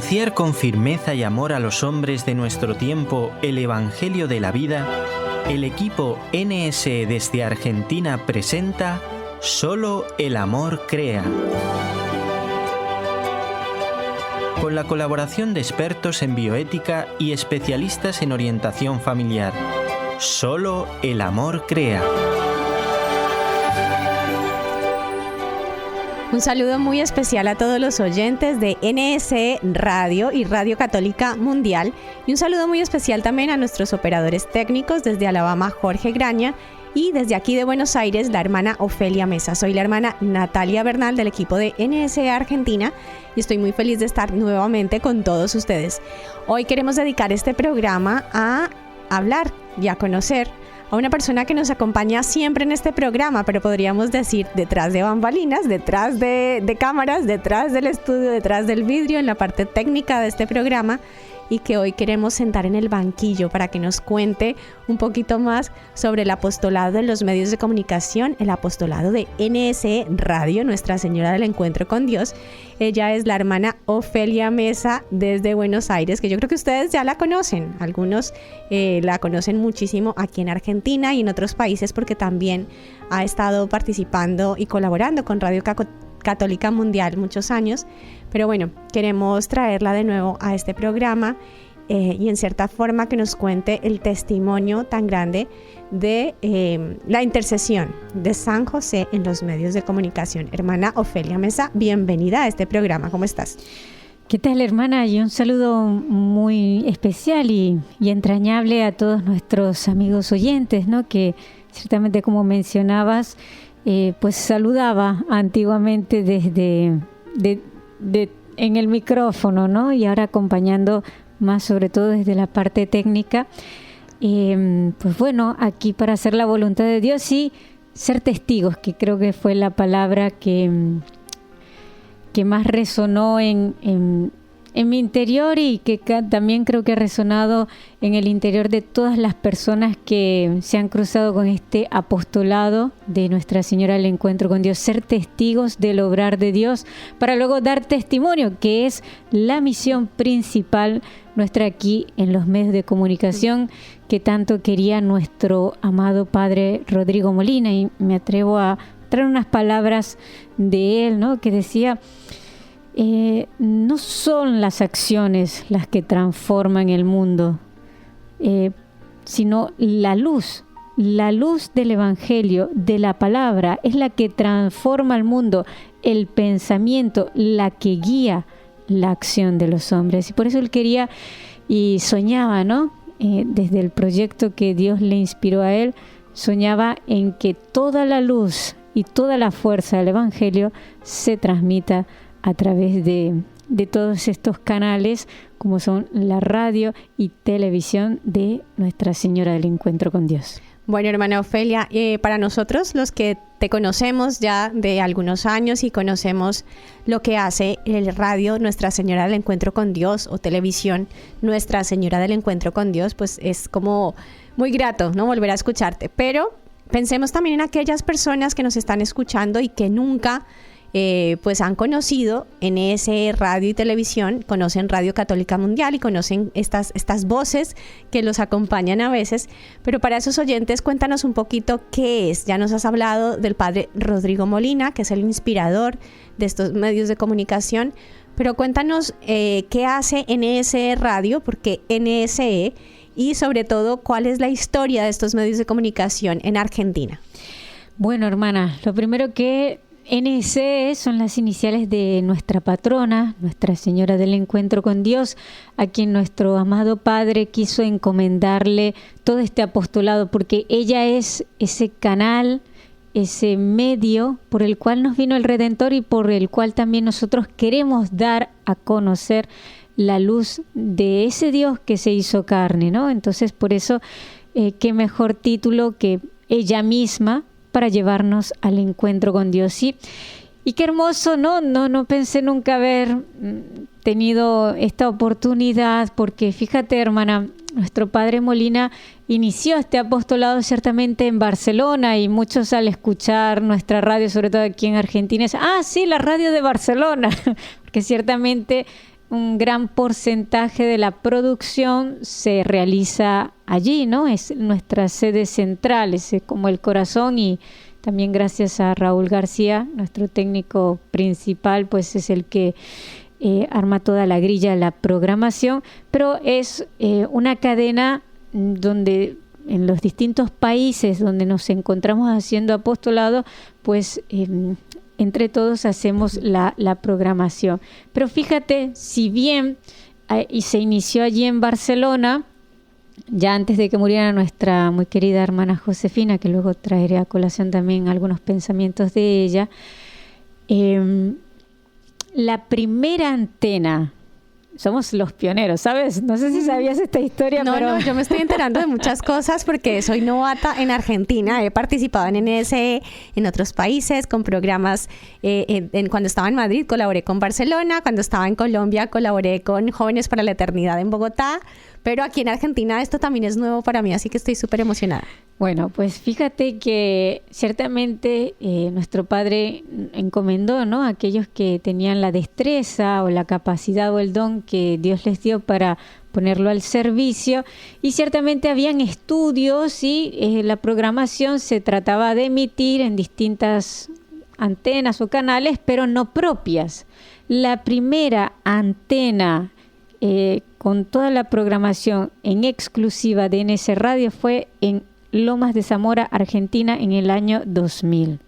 anunciar con firmeza y amor a los hombres de nuestro tiempo el Evangelio de la vida, el equipo NSE desde Argentina presenta Solo el amor crea. Con la colaboración de expertos en bioética y especialistas en orientación familiar. Solo el amor crea. Un saludo muy especial a todos los oyentes de NSE Radio y Radio Católica Mundial, y un saludo muy especial también a nuestros operadores técnicos desde Alabama, Jorge Graña, y desde aquí de Buenos Aires, la hermana Ofelia Mesa. Soy la hermana Natalia Bernal del equipo de NSE Argentina y estoy muy feliz de estar nuevamente con todos ustedes. Hoy queremos dedicar este programa a hablar y a conocer a una persona que nos acompaña siempre en este programa, pero podríamos decir detrás de bambalinas, detrás de cámaras, detrás del estudio, detrás del vidrio, en la parte técnica de este programa, y que hoy queremos sentar en el banquillo para que nos cuente un poquito más sobre el apostolado de los medios de comunicación, el apostolado de NSE Radio, Nuestra Señora del Encuentro con Dios. Ella es la hermana Ofelia Mesa desde Buenos Aires, que yo creo que ustedes ya la conocen. Algunos la conocen muchísimo aquí en Argentina y en otros países porque también ha estado participando y colaborando con Radio Católica Mundial muchos años. Pero bueno, queremos traerla de nuevo a este programa y en cierta forma que nos cuente el testimonio tan grande de la intercesión de San José en los medios de comunicación. Hermana Ofelia Mesa, bienvenida a este programa. ¿Cómo estás? ¿Qué tal, hermana? Y un saludo muy especial y entrañable a todos nuestros amigos oyentes, ¿no? Que ciertamente, como mencionabas, pues saludaba antiguamente desde en el micrófono, ¿no? Y ahora acompañando más sobre todo desde la parte técnica. Pues bueno, aquí para hacer la voluntad de Dios y ser testigos, que creo que fue la palabra que más resonó en mi interior y que también creo que ha resonado en el interior de todas las personas que se han cruzado con este apostolado de Nuestra Señora del Encuentro con Dios, ser testigos del obrar de Dios para luego dar testimonio, que es la misión principal nuestra aquí en los medios de comunicación que tanto quería nuestro amado Padre Rodrigo Molina. Y me atrevo a traer unas palabras de él, ¿no? Que decía: no son las acciones las que transforman el mundo, sino la luz del Evangelio, de la palabra, es la que transforma el mundo, el pensamiento, la que guía la acción de los hombres. Y por eso él quería y soñaba, ¿no? Desde el proyecto que Dios le inspiró a él, soñaba en que toda la luz y toda la fuerza del Evangelio se transmita a través de todos estos canales, como son la radio y televisión de Nuestra Señora del Encuentro con Dios. Bueno, hermana Ofelia, para nosotros, los que te conocemos ya de algunos años y conocemos lo que hace el radio Nuestra Señora del Encuentro con Dios o televisión Nuestra Señora del Encuentro con Dios, pues es como muy grato, ¿no?, volver a escucharte. Pero pensemos también en aquellas personas que nos están escuchando y que nunca pues han conocido NSE Radio y Televisión, conocen Radio Católica Mundial y conocen estas voces que los acompañan a veces. Pero para esos oyentes, cuéntanos un poquito qué es. Ya nos has hablado del padre Rodrigo Molina, que es el inspirador de estos medios de comunicación, pero cuéntanos qué hace NSE Radio, porque NSE, y sobre todo cuál es la historia de estos medios de comunicación en Argentina. Bueno, hermana, lo primero que NSE son las iniciales de nuestra patrona, Nuestra Señora del Encuentro con Dios, a quien nuestro amado Padre quiso encomendarle todo este apostolado, porque ella es ese canal, ese medio por el cual nos vino el Redentor y por el cual también nosotros queremos dar a conocer la luz de ese Dios que se hizo carne, ¿no? Entonces, por eso, qué mejor título que ella misma para llevarnos al encuentro con Dios. Y qué hermoso, ¿no? No pensé nunca haber tenido esta oportunidad, porque fíjate, hermana, nuestro padre Molina inició este apostolado ciertamente en Barcelona, y muchos al escuchar nuestra radio, sobre todo aquí en Argentina, es, sí, la radio de Barcelona, porque ciertamente un gran porcentaje de la producción se realiza allí, ¿no? Es nuestra sede central, es como el corazón, y también gracias a Raúl García, nuestro técnico principal, pues es el que arma toda la grilla de la programación, pero es una cadena donde en los distintos países donde nos encontramos haciendo apostolado, pues entre todos hacemos la programación. Pero fíjate, si bien y se inició allí en Barcelona, ya antes de que muriera nuestra muy querida hermana Josefina, que luego traeré a colación también algunos pensamientos de ella, la primera antena, somos los pioneros, ¿sabes? No sé si sabías esta historia, pero... No, yo me estoy enterando de muchas cosas porque soy novata en Argentina. He participado en NSE en otros países con programas. Cuando estaba en Madrid colaboré con Barcelona. Cuando estaba en Colombia colaboré con Jóvenes para la Eternidad en Bogotá. Pero aquí en Argentina esto también es nuevo para mí, así que estoy súper emocionada. Bueno, pues fíjate que ciertamente nuestro Padre encomendó, ¿no?, a aquellos que tenían la destreza o la capacidad o el don que Dios les dio para ponerlo al servicio, y ciertamente habían estudios y la programación se trataba de emitir en distintas antenas o canales, pero no propias. La primera antena con toda la programación en exclusiva de NS Radio fue en Lomas de Zamora, Argentina, en el año 2000.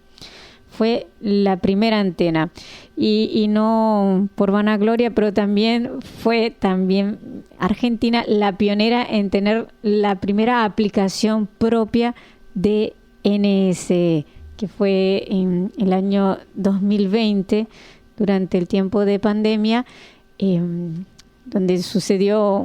Fue la primera antena. Y no por vanagloria, pero también fue Argentina la pionera en tener la primera aplicación propia de NSE, que fue en el año 2020, durante el tiempo de pandemia, donde sucedió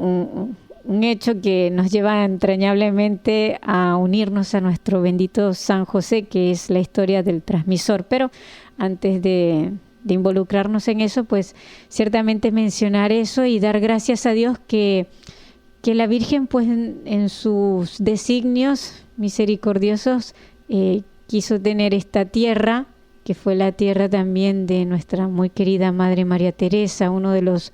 un hecho que nos lleva entrañablemente a unirnos a nuestro bendito San José, que es la historia del transmisor. Pero antes de involucrarnos en eso, pues ciertamente mencionar eso y dar gracias a Dios que la Virgen, pues en sus designios misericordiosos, quiso tener esta tierra, que fue la tierra también de nuestra muy querida Madre María Teresa, uno de los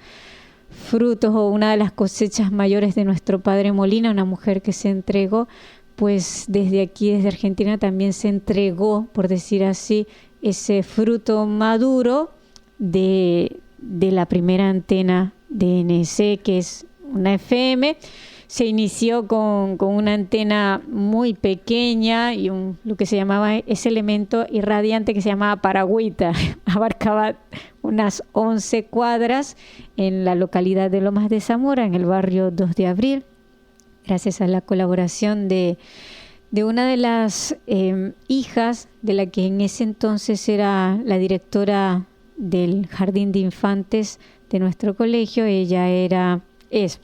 frutos o una de las cosechas mayores de nuestro Padre Molina, una mujer que se entregó, pues desde aquí, desde Argentina, también se entregó, por decir así, ese fruto maduro de la primera antena de NSE, que es una FM. Se inició con una antena muy pequeña y lo que se llamaba ese elemento irradiante que se llamaba paragüita. Abarcaba unas 11 cuadras en la localidad de Lomas de Zamora, en el barrio 2 de Abril, gracias a la colaboración de una de las hijas de la que en ese entonces era la directora del Jardín de Infantes de nuestro colegio. Ella es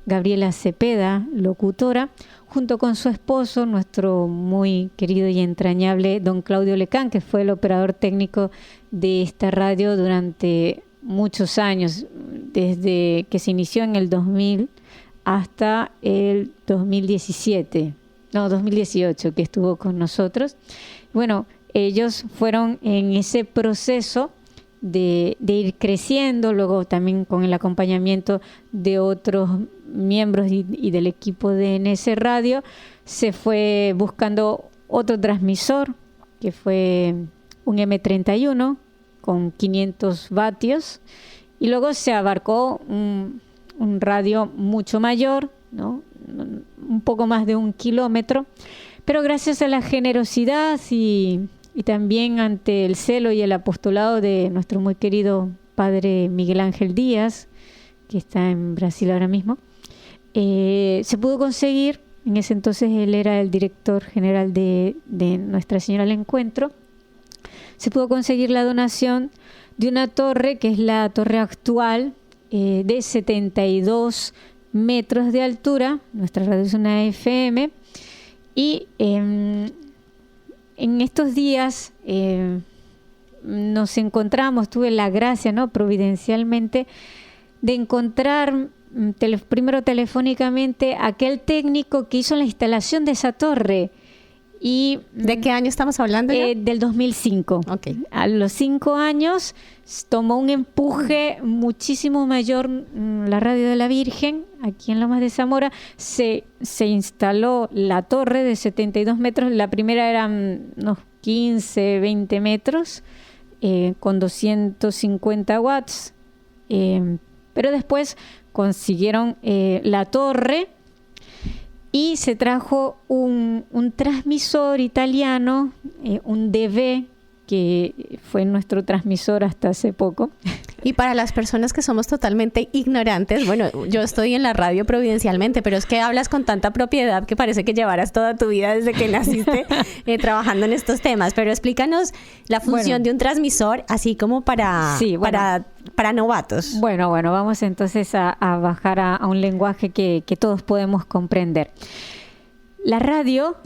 Gabriela Cepeda, locutora, junto con su esposo, nuestro muy querido y entrañable don Claudio Lecán, que fue el operador técnico de esta radio durante muchos años, desde que se inició en el 2000 hasta el 2018, que estuvo con nosotros. Bueno, ellos fueron en ese proceso de ir creciendo, luego también con el acompañamiento de otros miembros y del equipo de NS Radio, se fue buscando otro transmisor, que fue un M31 con 500 vatios, y luego se abarcó un radio mucho mayor, ¿no?, un poco más de 1 kilómetro, pero gracias a la generosidad y también ante el celo y el apostolado de nuestro muy querido padre Miguel Ángel Díaz, que está en Brasil ahora mismo, se pudo conseguir. En ese entonces él era el director general de Nuestra Señora del Encuentro. Se pudo conseguir la donación de una torre, que es la torre actual, de 72 metros de altura. Nuestra radio es una FM, y en estos días nos encontramos, tuve la gracia, ¿no?, providencialmente, de encontrar primero telefónicamente aquel técnico que hizo la instalación de esa torre, Y, ¿de qué año estamos hablando ya? Del 2005. Okay. A los 5 años tomó un empuje muchísimo mayor la Radio de la Virgen, aquí en Lomas de Zamora. Se instaló la torre de 72 metros, la primera eran unos 15, 20 metros, con 250 watts, pero después consiguieron la torre y se trajo un transmisor italiano, un DV, que fue nuestro transmisor hasta hace poco. Y para las personas que somos totalmente ignorantes, bueno, yo estoy en la radio providencialmente, pero es que hablas con tanta propiedad que parece que llevaras toda tu vida desde que naciste trabajando en estos temas. Pero explícanos la función de un transmisor, así como para novatos. Bueno, vamos entonces a bajar a un lenguaje que todos podemos comprender. La radio,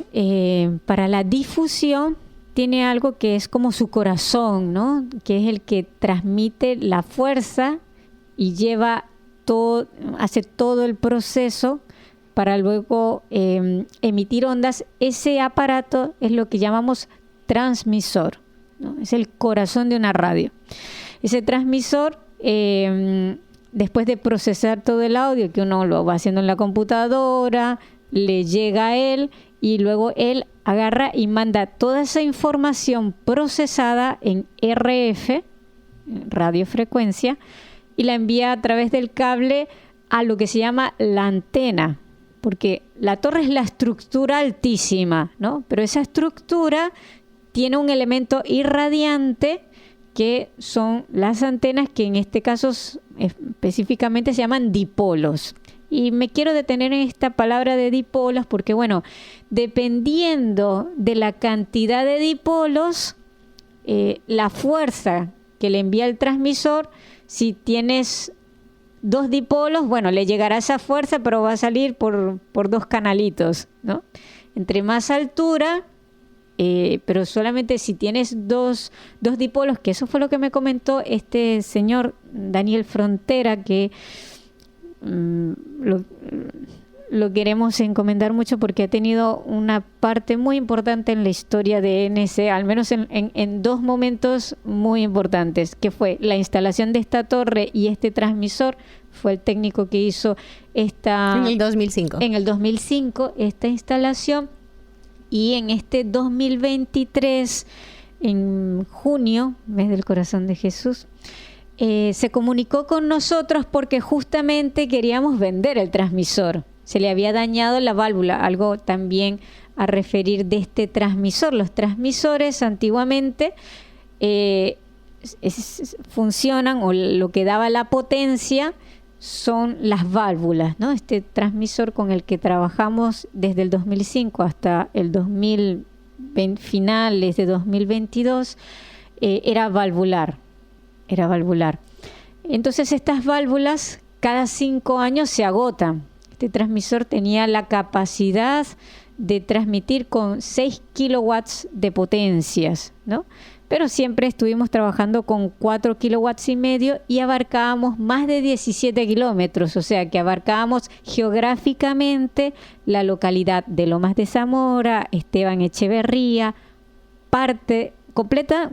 para la difusión, tiene algo que es como su corazón, ¿no? Que es el que transmite la fuerza y hace todo el proceso para luego emitir ondas. Ese aparato es lo que llamamos transmisor, ¿no? Es el corazón de una radio. Ese transmisor, después de procesar todo el audio, que uno lo va haciendo en la computadora, le llega a él y luego él agarra y manda toda esa información procesada en RF, radiofrecuencia, y la envía a través del cable a lo que se llama la antena, porque la torre es la estructura altísima, ¿no? Pero esa estructura tiene un elemento irradiante que son las antenas, que en este caso específicamente se llaman dipolos. Y me quiero detener en esta palabra de dipolos porque, bueno, dependiendo de la cantidad de dipolos, la fuerza que le envía el transmisor, si tienes 2 dipolos, bueno, le llegará esa fuerza, pero va a salir por 2 canalitos, ¿no? Entre más altura, pero solamente si tienes dos dipolos, que eso fue lo que me comentó este señor Daniel Frontera, que lo queremos encomendar mucho porque ha tenido una parte muy importante en la historia de NSE, al menos en 2 momentos muy importantes, que fue la instalación de esta torre y este transmisor. Fue el técnico que hizo en el 2005 esta instalación, y en este 2023, en junio, mes del corazón de Jesús, se comunicó con nosotros porque justamente queríamos vender el transmisor. Se le había dañado la válvula, algo también a referir de este transmisor. Los transmisores antiguamente funcionan, o lo que daba la potencia son las válvulas, ¿no? Este transmisor con el que trabajamos desde el 2005 hasta el 2020, finales de 2022, era valvular. Entonces estas válvulas cada 5 años se agotan. Este transmisor tenía la capacidad de transmitir con 6 kilowatts de potencias, ¿no? Pero siempre estuvimos trabajando con 4 kilowatts y medio y abarcábamos más de 17 kilómetros, o sea que abarcábamos geográficamente la localidad de Lomas de Zamora, Esteban Echeverría,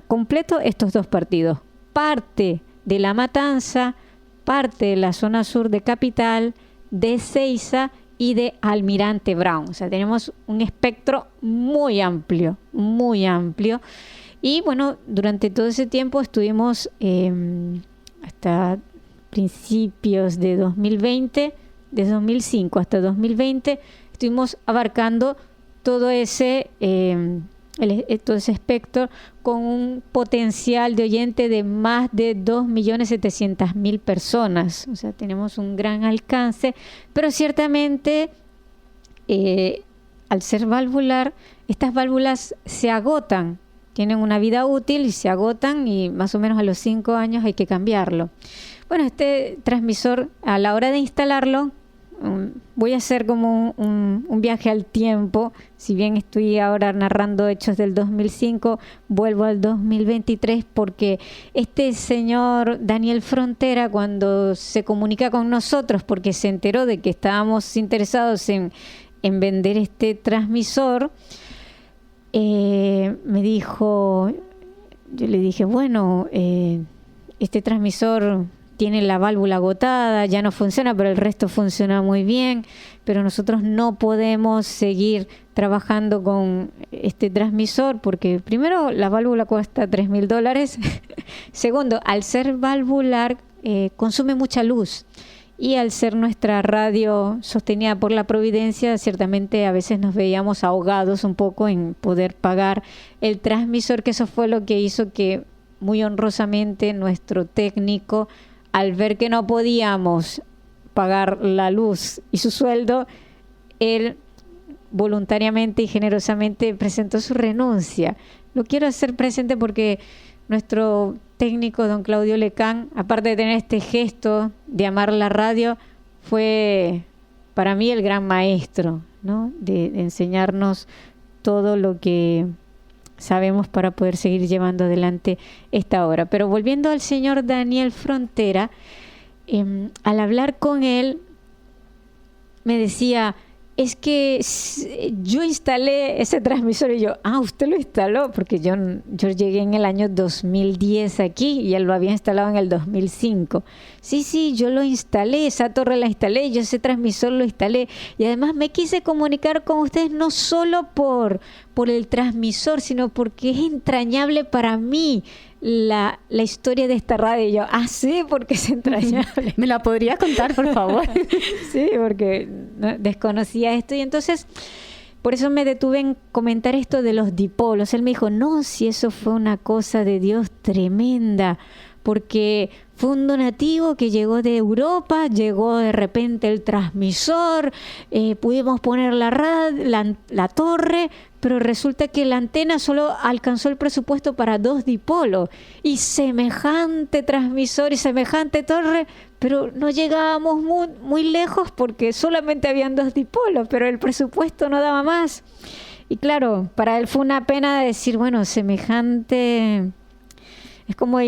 completo estos 2 partidos, parte de La Matanza, parte de la zona sur de Capital, de Seiza y de Almirante Brown. O sea, tenemos un espectro muy amplio, muy amplio. Y bueno, durante todo ese tiempo estuvimos hasta principios de 2020, de 2005 hasta 2020, estuvimos abarcando todo ese espectro con un potencial de oyente de más de 2.700.000 personas. O sea, tenemos un gran alcance, pero ciertamente al ser valvular, estas válvulas se agotan, tienen una vida útil y se agotan, y más o menos a los 5 años hay que cambiarlo. Bueno, este transmisor, a la hora de instalarlo, voy a hacer como un viaje al tiempo. Si bien estoy ahora narrando hechos del 2005, vuelvo al 2023, porque este señor Daniel Frontera, cuando se comunica con nosotros porque se enteró de que estábamos interesados en vender este transmisor, me dijo, yo le dije, bueno, este transmisor tiene la válvula agotada, ya no funciona, pero el resto funciona muy bien, pero nosotros no podemos seguir trabajando con este transmisor porque primero la válvula cuesta $3,000, segundo, al ser valvular consume mucha luz y al ser nuestra radio sostenida por la Providencia, ciertamente a veces nos veíamos ahogados un poco en poder pagar el transmisor, que eso fue lo que hizo que muy honrosamente nuestro técnico, al ver que no podíamos pagar la luz y su sueldo, él voluntariamente y generosamente presentó su renuncia. Lo quiero hacer presente porque nuestro técnico, don Claudio Lecán, aparte de tener este gesto de amar la radio, fue para mí el gran maestro, ¿no? de enseñarnos todo lo que sabemos para poder seguir llevando adelante esta obra. Pero volviendo al señor Daniel Frontera, al hablar con él, me decía, es que yo instalé ese transmisor y yo, usted lo instaló, porque yo llegué en el año 2010 aquí y él lo había instalado en el 2005. Sí, yo lo instalé, esa torre la instalé, yo ese transmisor lo instalé y además me quise comunicar con ustedes no solo por el transmisor, sino porque es entrañable para mí la historia de esta radio. Y yo, sí, porque es entrañable. ¿Me la podría contar, por favor? Sí, porque desconocía esto y entonces por eso me detuve en comentar esto de los dipolos. Él me dijo, no, si eso fue una cosa de Dios tremenda, porque fue un donativo que llegó de Europa, llegó de repente el transmisor, pudimos poner la torre, pero resulta que la antena solo alcanzó el presupuesto para 2 dipolos y semejante transmisor y semejante torre, pero no llegábamos muy lejos porque solamente habían 2 dipolos, pero el presupuesto no daba más. Y claro, para él fue una pena decir, bueno, semejante... Es como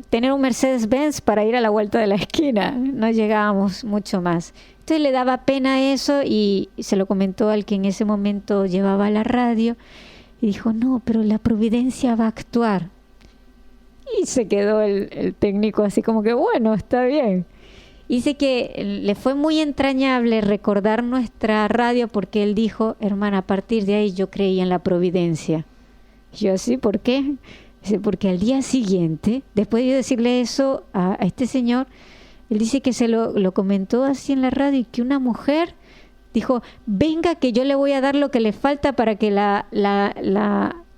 tener un Mercedes-Benz para ir a la vuelta de la esquina. No llegábamos mucho más. Entonces le daba pena eso y se lo comentó al que en ese momento llevaba la radio. Y dijo, no, pero la Providencia va a actuar. Y se quedó el técnico así como que, bueno, está bien. Dice que le fue muy entrañable recordar nuestra radio porque él dijo, hermana, a partir de ahí yo creí en la Providencia. Y yo así, ¿por qué? Dice, porque al día siguiente, después de decirle eso a este señor, él dice que se lo comentó así en la radio y que una mujer dijo, venga que yo le voy a dar lo que le falta para que la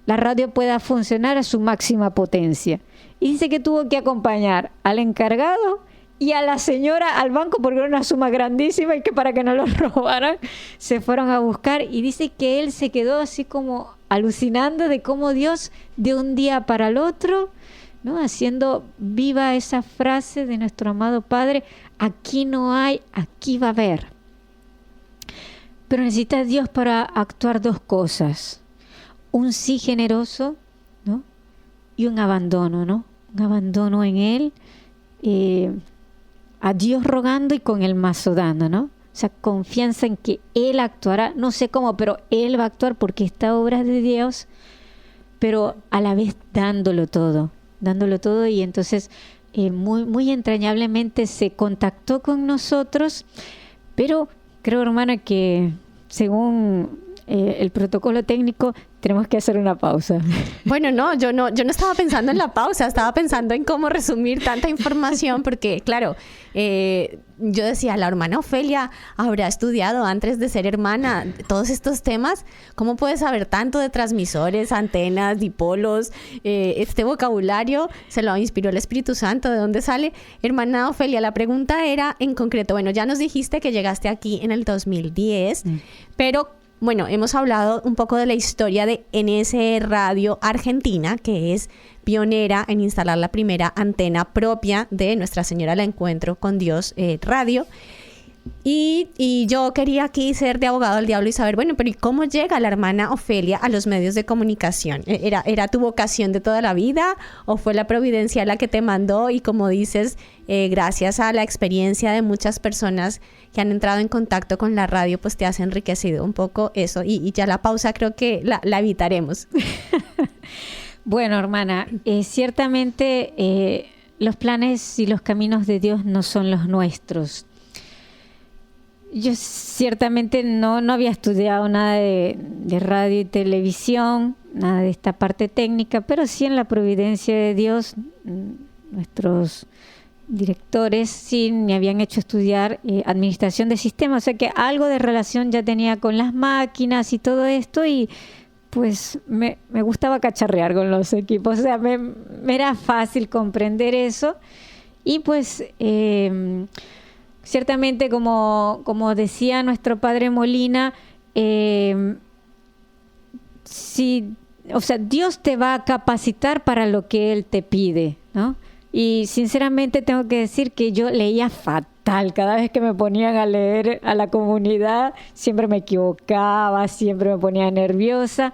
radio pueda funcionar a su máxima potencia. Y dice que tuvo que acompañar al encargado y a la señora al banco porque era una suma grandísima y que para que no lo robaran se fueron a buscar. Y dice que él se quedó así como alucinando de cómo Dios de un día para el otro, ¿no? Haciendo viva esa frase de nuestro amado Padre, aquí no hay, aquí va a haber. Pero necesita Dios para actuar 2 cosas, un sí generoso, ¿no? Y un abandono, ¿no? Un abandono en Él, a Dios rogando y con el mazo dando, ¿no? O sea, confianza en que Él actuará, no sé cómo, pero Él va a actuar porque esta obra es de Dios, pero a la vez dándolo todo y entonces muy entrañablemente se contactó con nosotros, pero creo, hermana, que según el protocolo técnico tenemos que hacer una pausa. Bueno, yo no estaba pensando en la pausa, estaba pensando en cómo resumir tanta información, porque claro, yo decía, la hermana Ofelia habrá estudiado antes de ser hermana todos estos temas. ¿Cómo puede saber tanto de transmisores, antenas, dipolos? Este vocabulario se lo inspiró el Espíritu Santo. ¿De dónde sale? Hermana Ofelia, la pregunta era en concreto, bueno, ya nos dijiste que llegaste aquí en el 2010, pero bueno, hemos hablado un poco de la historia de NSE Radio Argentina, que es pionera en instalar la primera antena propia de Nuestra Señora del Encuentro con Dios Radio. Y yo quería aquí ser de abogado del diablo y saber, bueno, pero ¿y cómo llega la hermana Ofelia a los medios de comunicación? ¿Era tu vocación de toda la vida o fue la providencia la que te mandó? Y como dices, gracias a la experiencia de muchas personas que han entrado en contacto con la radio, pues te has enriquecido un poco eso. Y ya la pausa creo que la evitaremos. Bueno, hermana, ciertamente los planes y los caminos de Dios no son los nuestros. Yo ciertamente no había estudiado nada de radio y televisión, nada de esta parte técnica, pero sí en la providencia de Dios, nuestros directores sí me habían hecho estudiar administración de sistemas, o sea que algo de relación ya tenía con las máquinas y todo esto, y pues me gustaba cacharrear con los equipos, o sea, me era fácil comprender eso. Y pues ciertamente, como decía nuestro padre Molina, Dios te va a capacitar para lo que Él te pide, ¿no? Y sinceramente tengo que decir que yo leía fatal. Cada vez que me ponían a leer a la comunidad, siempre me equivocaba, siempre me ponía nerviosa.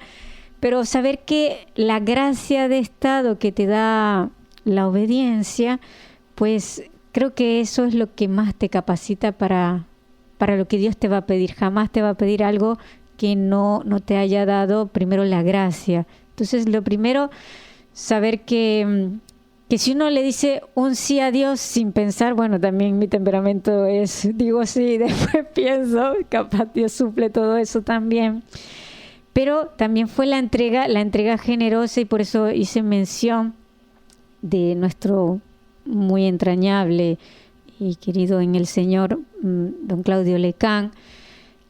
Pero saber que la gracia de estado que te da la obediencia, pues creo que eso es lo que más te capacita para lo que Dios te va a pedir. Jamás te va a pedir algo que no te haya dado primero la gracia. Entonces, lo primero, saber que si uno le dice un sí a Dios sin pensar, bueno, también mi temperamento es, digo sí, después pienso, capaz Dios suple todo eso también. Pero también fue la entrega generosa, y por eso hice mención de nuestro muy entrañable y querido en el Señor, don Claudio Lecán,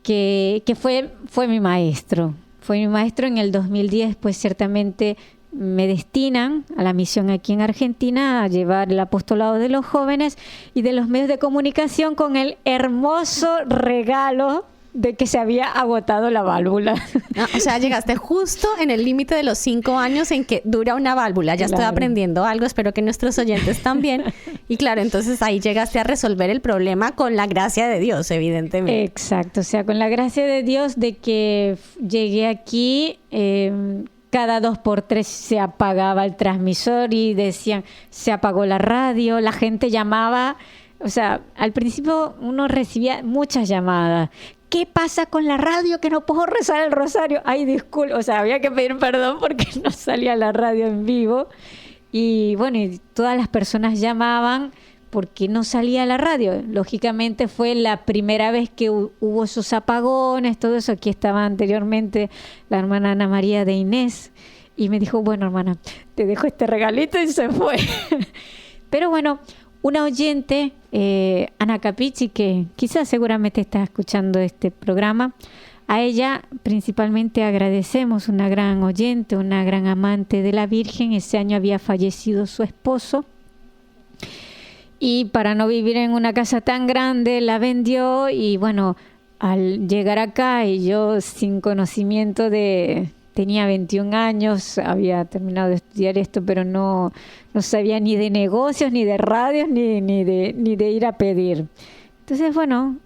que fue mi maestro. Fue mi maestro en el 2010, pues ciertamente me destinan a la misión aquí en Argentina a llevar el apostolado de los jóvenes y de los medios de comunicación, con el hermoso regalo de que se había agotado la válvula. O sea, llegaste justo en el límite de los 5 años en que dura una válvula. Ya Estoy aprendiendo algo, espero que nuestros oyentes también. Y claro, entonces ahí llegaste a resolver el problema con la gracia de Dios, evidentemente. Exacto, o sea, con la gracia de Dios de que llegué aquí, cada 2x3 se apagaba el transmisor y decían, se apagó la radio, la gente llamaba. O sea, al principio uno recibía muchas llamadas. ¿Qué pasa con la radio que no puedo rezar el rosario? Ay, disculpa, o sea, había que pedir perdón porque no salía la radio en vivo. Y bueno, y todas las personas llamaban porque no salía la radio. Lógicamente fue la primera vez que hubo esos apagones, todo eso. Aquí estaba anteriormente la hermana Ana María de Inés y me dijo, bueno, hermana, te dejo este regalito, y se fue. Pero bueno, una oyente, Ana Capichi, que quizás seguramente está escuchando este programa, a ella principalmente agradecemos, una gran oyente, una gran amante de la Virgen. Ese año había fallecido su esposo y para no vivir en una casa tan grande la vendió, y bueno, al llegar acá y yo sin conocimiento tenía 21 años, había terminado de estudiar esto, pero no sabía ni de negocios, ni de radios, ni de ir a pedir. Entonces, bueno,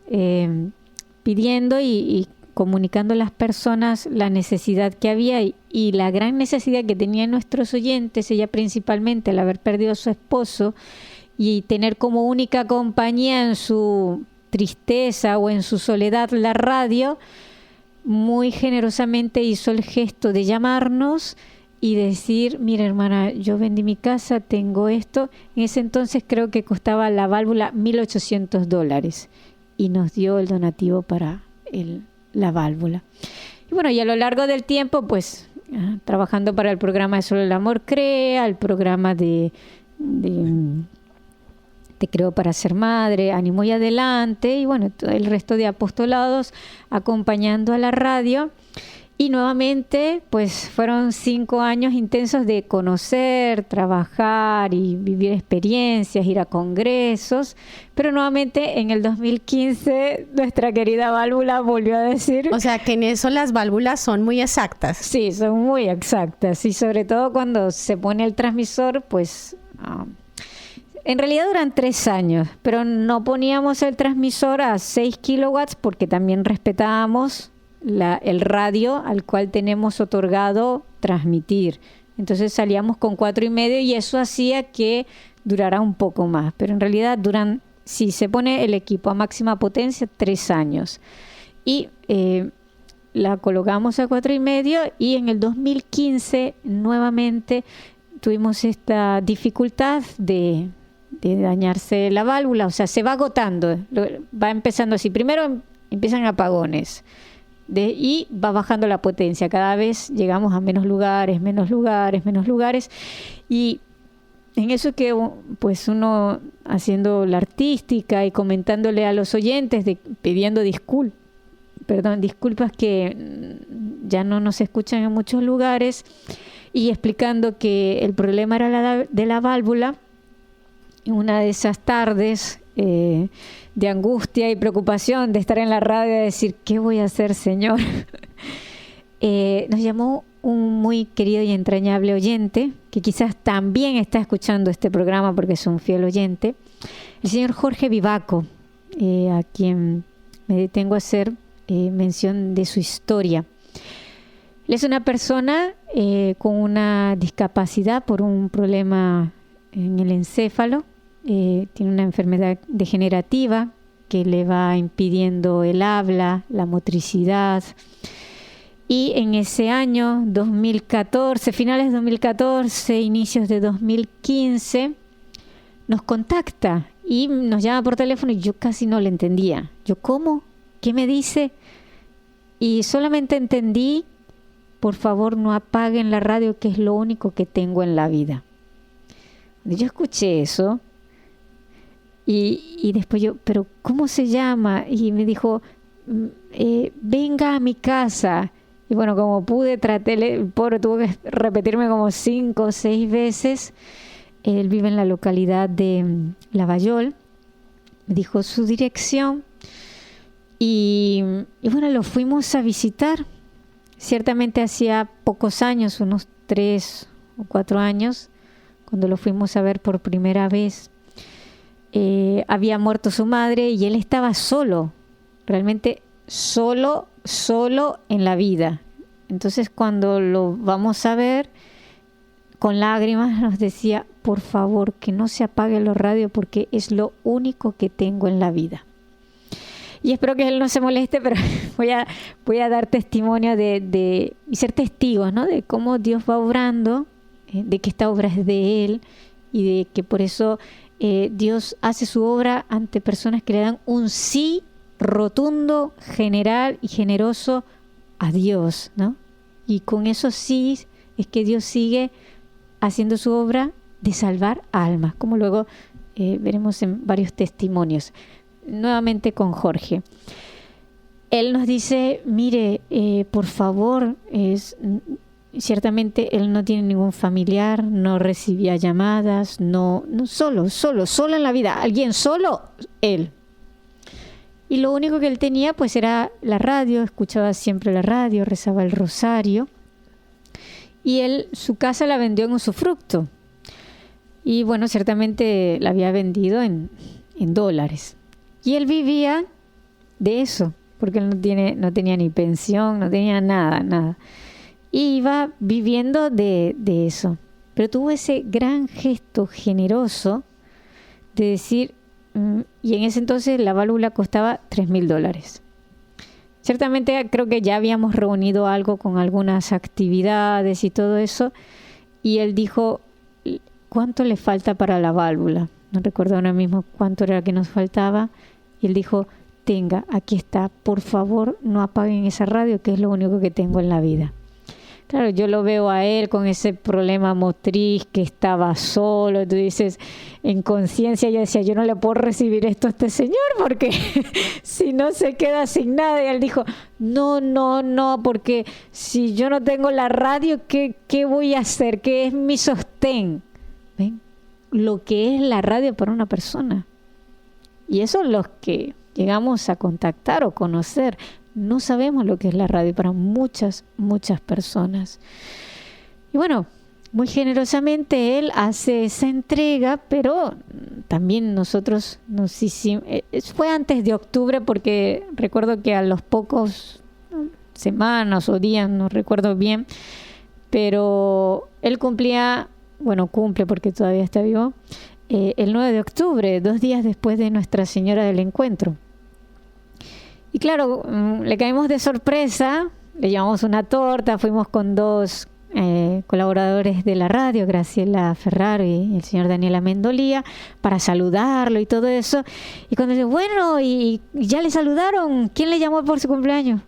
pidiendo y comunicando a las personas la necesidad que había y la gran necesidad que tenían nuestros oyentes, ella principalmente al haber perdido a su esposo y tener como única compañía en su tristeza o en su soledad la radio, muy generosamente hizo el gesto de llamarnos y decir, mira hermana, yo vendí mi casa, tengo esto. En ese entonces creo que costaba la válvula $1,800 y nos dio el donativo para la válvula. Y bueno, y a lo largo del tiempo, pues trabajando para el programa de Solo el Amor Crea, el programa de Te Creo para Ser Madre, Ánimo y Adelante, y bueno, todo el resto de apostolados acompañando a la radio. Y nuevamente, pues fueron 5 años intensos de conocer, trabajar y vivir experiencias, ir a congresos. Pero nuevamente en el 2015 nuestra querida válvula volvió a decir... O sea que en eso las válvulas son muy exactas. Sí, son muy exactas. Y sobre todo cuando se pone el transmisor, pues... en realidad duran 3 años, pero no poníamos el transmisor a 6 kilowatts porque también respetábamos el radio al cual tenemos otorgado transmitir. Entonces salíamos con 4,5 y eso hacía que durara un poco más. Pero en realidad si se pone el equipo a máxima potencia, 3 años. Y la colocamos a 4,5 y en el 2015 nuevamente tuvimos esta dificultad de dañarse la válvula. O sea, se va agotando, va empezando así. Primero empiezan apagones. Y va bajando la potencia, cada vez llegamos a menos lugares, y en eso que pues uno haciendo la artística y comentándole a los oyentes, pidiendo disculpas que ya no nos escuchan en muchos lugares, y explicando que el problema era de la válvula. En una de esas tardes de angustia y preocupación de estar en la radio y decir, ¿qué voy a hacer, Señor? Nos llamó un muy querido y entrañable oyente, que quizás también está escuchando este programa porque es un fiel oyente, el señor Jorge Vivaco, a quien me detengo a hacer mención de su historia. Él es una persona con una discapacidad por un problema en el encéfalo. Tiene una enfermedad degenerativa que le va impidiendo el habla, la motricidad. Y en ese año 2014, finales de 2014, inicios de 2015, nos contacta y nos llama por teléfono y yo casi no le entendía. Yo, ¿cómo? ¿Qué me dice? Y solamente entendí, por favor no apaguen la radio, que es lo único que tengo en la vida. Cuando yo escuché eso, y después yo, ¿pero cómo se llama? Y me dijo, venga a mi casa. Y bueno, como pude, traté, el pobre tuvo que repetirme como 5 o 6 veces. Él vive en la localidad de Lavallol. Me dijo su dirección. Y bueno, lo fuimos a visitar. Ciertamente hacía pocos años, unos 3 o 4 años, cuando lo fuimos a ver por primera vez. Había muerto su madre y él estaba solo, realmente solo en la vida. Entonces cuando lo vamos a ver, con lágrimas nos decía, por favor, que no se apague la radio porque es lo único que tengo en la vida. Y espero que él no se moleste, pero voy a dar testimonio y ser testigos, ¿no? De cómo Dios va obrando, de que esta obra es de Él y de que por eso Dios hace su obra ante personas que le dan un sí rotundo, general y generoso a Dios, ¿no? Y con eso sí es que Dios sigue haciendo su obra de salvar almas, como luego veremos en varios testimonios. Nuevamente con Jorge. Él nos dice, mire, por favor, ciertamente él no tiene ningún familiar, no recibía llamadas, no solo en la vida, alguien solo, él. Y lo único que él tenía pues era la radio, escuchaba siempre la radio, rezaba el rosario. Y él, su casa la vendió en usufructo. Y bueno, ciertamente la había vendido en dólares. Y él vivía de eso, porque él no tenía ni pensión, no tenía nada. Y iba viviendo de eso. Pero tuvo ese gran gesto generoso de decir, y en ese entonces la válvula costaba $3,000. Ciertamente creo que ya habíamos reunido algo con algunas actividades y todo eso, y él dijo, ¿cuánto le falta para la válvula? No recuerdo ahora mismo cuánto era que nos faltaba. Y él dijo, tenga, aquí está, por favor no apaguen esa radio, que es lo único que tengo en la vida. Claro, yo lo veo a él con ese problema motriz, que estaba solo. Tú dices, en conciencia yo decía, yo no le puedo recibir esto a este señor porque si no se queda sin nada. Y él dijo, no, porque si yo no tengo la radio, ¿qué voy a hacer? ¿Qué es mi sostén? ¿Ven? Lo que es la radio para una persona. Y eso los que llegamos a contactar o conocer, no sabemos lo que es la radio para muchas personas. Y bueno, muy generosamente él hace esa entrega, pero también nosotros nos hicimos, fue antes de octubre, porque recuerdo que a los pocos semanas o días, no recuerdo bien, pero él cumplía, bueno, cumple porque todavía está vivo, el 9 de octubre, 2 días después de Nuestra Señora del Encuentro. Y claro, le caímos de sorpresa, le llevamos una torta, fuimos con 2 colaboradores de la radio, Graciela Ferraro y el señor Daniel Amendolía, para saludarlo y todo eso. Y cuando le digo, bueno, y ya le saludaron, ¿quién le llamó por su cumpleaños?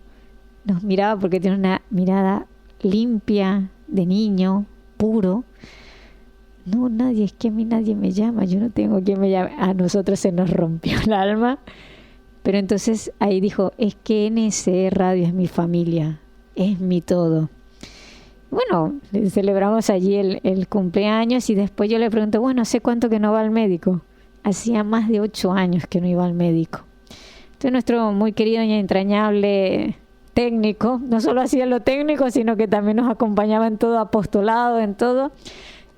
Nos miraba porque tiene una mirada limpia, de niño, puro. No, nadie, es que a mí nadie me llama, yo no tengo quien me llame. A nosotros se nos rompió el alma. Pero entonces ahí dijo, es que NSE Radio es mi familia, es mi todo. Bueno, le celebramos allí el cumpleaños y después yo le pregunto, bueno, ¿hace cuánto que no va al médico? Hacía más de 8 años que no iba al médico. Entonces nuestro muy querido y entrañable técnico, no solo hacía lo técnico, sino que también nos acompañaba en todo apostolado, en todo.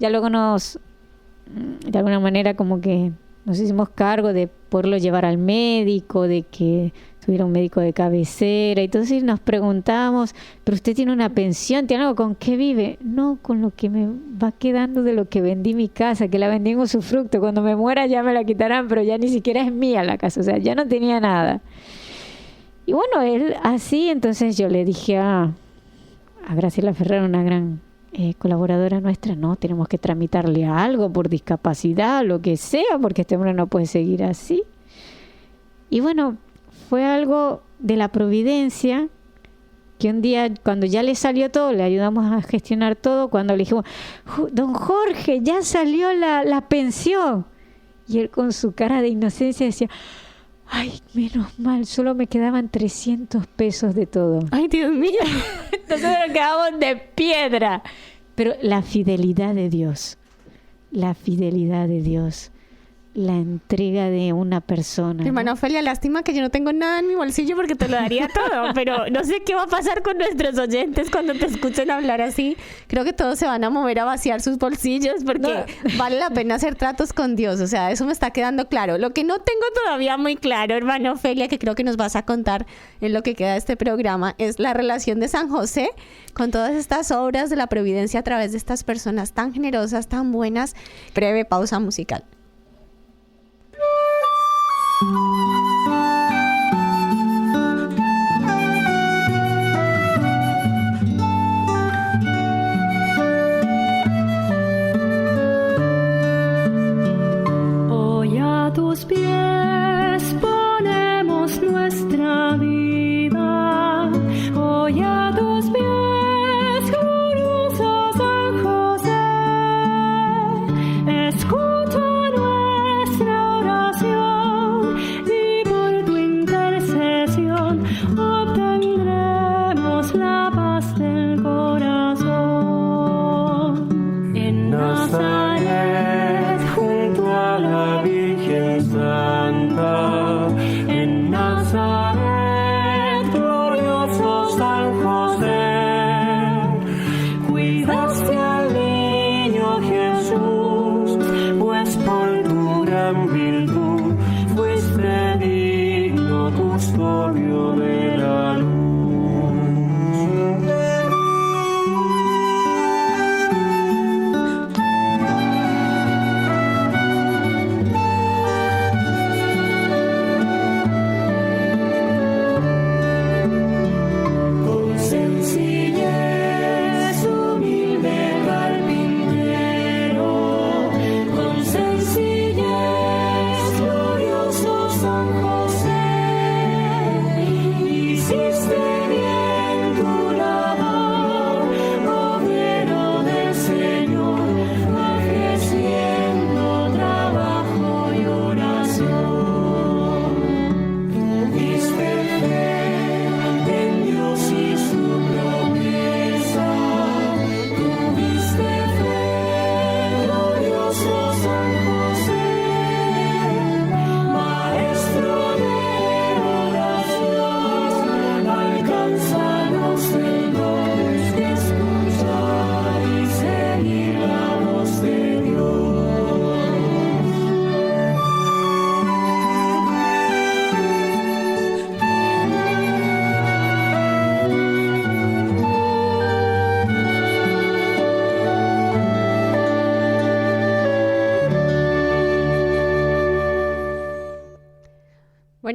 Ya luego de alguna manera como que nos hicimos cargo de poderlo llevar al médico, de que tuviera un médico de cabecera. Y entonces nos preguntábamos, pero usted tiene una pensión, ¿tiene algo? ¿Con qué vive? No, con lo que me va quedando de lo que vendí mi casa, que la vendí en usufructo. Cuando me muera ya me la quitarán, pero ya ni siquiera es mía la casa, o sea, ya no tenía nada. Y bueno, él así, entonces yo le dije a Graciela Ferrer, una gran colaboradora nuestra, no, tenemos que tramitarle algo por discapacidad, lo que sea, porque este hombre no puede seguir así. Y bueno, fue algo de la providencia, que un día, cuando ya le salió todo, le ayudamos a gestionar todo, cuando le dijimos, don Jorge, ya salió la pensión. Y él con su cara de inocencia decía, ay, menos mal, solo me quedaban 300 pesos de todo. Ay, Dios mío. Entonces nos quedamos de piedra. Pero la fidelidad de Dios, la entrega de una persona. Hermana Ofelia, lástima que yo no tengo nada en mi bolsillo porque te lo daría todo, pero no sé qué va a pasar con nuestros oyentes cuando te escuchen hablar así. Creo que todos se van a mover a vaciar sus bolsillos porque vale la pena hacer tratos con Dios, o sea, eso me está quedando claro. Lo que no tengo todavía muy claro, hermana Ofelia, que creo que nos vas a contar en lo que queda de este programa, es la relación de San José con todas estas obras de la providencia a través de estas personas tan generosas, tan buenas. Breve pausa musical. Hoy a tus pies ponemos nuestra vida. Hoy a tus pies, glorioso San José. Escucha nuestra oración.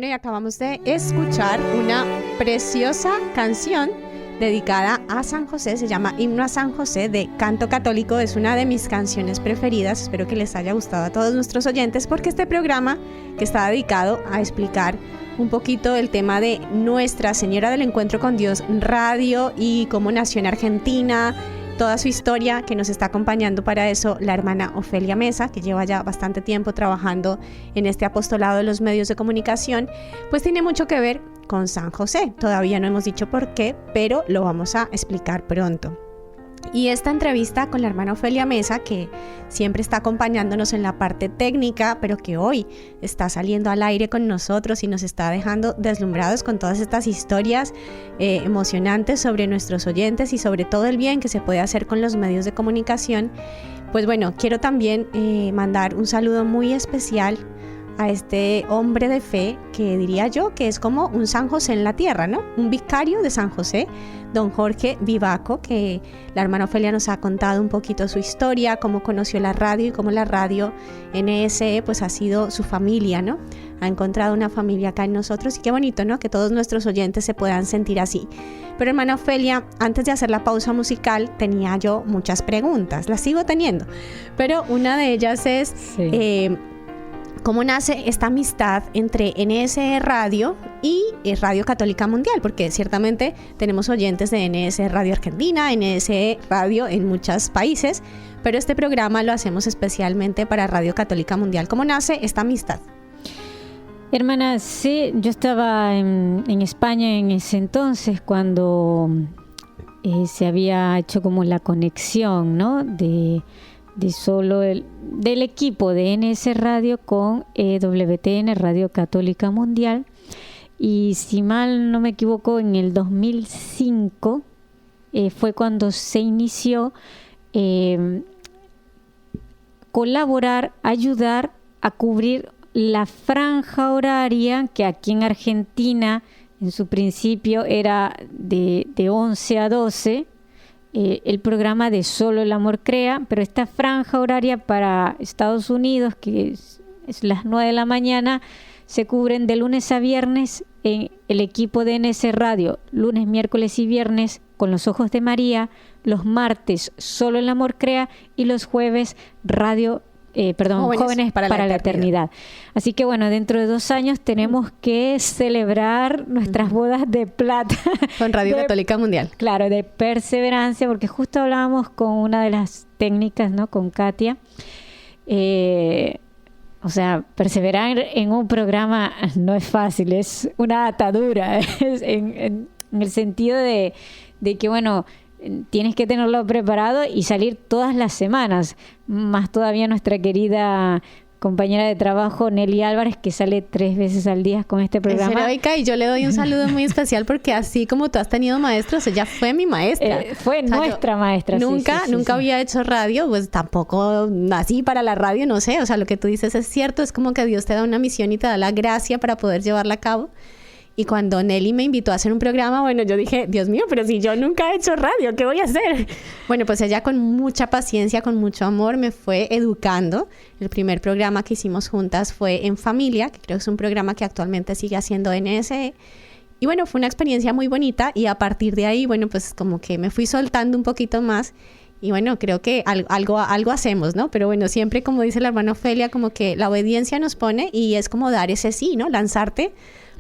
Bueno, y acabamos de escuchar una preciosa canción dedicada a San José, se llama Himno a San José de Canto Católico. Es una de mis canciones preferidas, espero que les haya gustado a todos nuestros oyentes, porque este programa que está dedicado a explicar un poquito el tema de Nuestra Señora del Encuentro con Dios Radio y cómo nació en Argentina, toda su historia, que nos está acompañando para eso la hermana Ofelia Mesa, que lleva ya bastante tiempo trabajando en este apostolado de los medios de comunicación, pues tiene mucho que ver con San José. Todavía no hemos dicho por qué, pero lo vamos a explicar pronto. Y esta entrevista con la hermana Ofelia Mesa, que siempre está acompañándonos en la parte técnica, pero que hoy está saliendo al aire con nosotros y nos está dejando deslumbrados con todas estas historias emocionantes sobre nuestros oyentes y sobre todo el bien que se puede hacer con los medios de comunicación. Pues bueno, quiero también mandar un saludo muy especial a este hombre de fe, que diría yo que es como un San José en la tierra, ¿no? Un vicario de San José, don Jorge Vivaco, que la hermana Ofelia nos ha contado un poquito su historia, cómo conoció la radio y cómo la radio NSE pues ha sido su familia, ¿no? Ha encontrado una familia acá en nosotros y qué bonito, ¿no? Que todos nuestros oyentes se puedan sentir así. Pero hermana Ofelia, antes de hacer la pausa musical tenía yo muchas preguntas, las sigo teniendo, pero una de ellas es... Sí. ¿Cómo nace esta amistad entre NSE Radio y Radio Católica Mundial? Porque ciertamente tenemos oyentes de NSE Radio Argentina, NSE Radio en muchos países, pero este programa lo hacemos especialmente para Radio Católica Mundial. ¿Cómo nace esta amistad? Hermana, sí, yo estaba en España en ese entonces cuando se había hecho como la conexión, ¿no? de solo del equipo de NS Radio con WTN, Radio Católica Mundial. Y si mal no me equivoco, en el 2005 fue cuando se inició colaborar, ayudar a cubrir la franja horaria que aquí en Argentina en su principio era de 11 a 12, el programa de Solo el Amor Crea, pero esta franja horaria para Estados Unidos, que es las 9 de la mañana, se cubren de lunes a viernes en el equipo de NS Radio, lunes, miércoles y viernes con Los Ojos de María, los martes Solo el Amor Crea y los jueves Jóvenes para la Eternidad. Así que bueno, dentro de 2 años tenemos que celebrar nuestras bodas de plata. Con Radio Católica Mundial. Claro, de perseverancia, porque justo hablábamos con una de las técnicas, ¿no? Con Katia. O sea, perseverar en un programa no es fácil, es una atadura, en el sentido de que, bueno, tienes que tenerlo preparado y salir todas las semanas. Más todavía nuestra querida compañera de trabajo Nelly Álvarez, que sale 3 veces al día con este programa. Es heroica, y yo le doy un saludo muy especial porque así como tú has tenido maestros, ella fue mi maestra. Fue nuestra maestra. Nunca había hecho radio, pues tampoco nací para la radio, no sé. O sea, lo que tú dices es cierto, es como que Dios te da una misión y te da la gracia para poder llevarla a cabo. Y cuando Nelly me invitó a hacer un programa, bueno, yo dije, Dios mío, pero si yo nunca he hecho radio, ¿qué voy a hacer? Bueno, pues ella con mucha paciencia, con mucho amor, me fue educando. El primer programa que hicimos juntas fue En Familia, que creo que es un programa que actualmente sigue haciendo NSE. Y bueno, fue una experiencia muy bonita y a partir de ahí, bueno, pues como que me fui soltando un poquito más. Y bueno, creo que algo hacemos, ¿no? Pero bueno, siempre, como dice la hermana Ofelia, como que la obediencia nos pone y es como dar ese sí, ¿no? Lanzarte.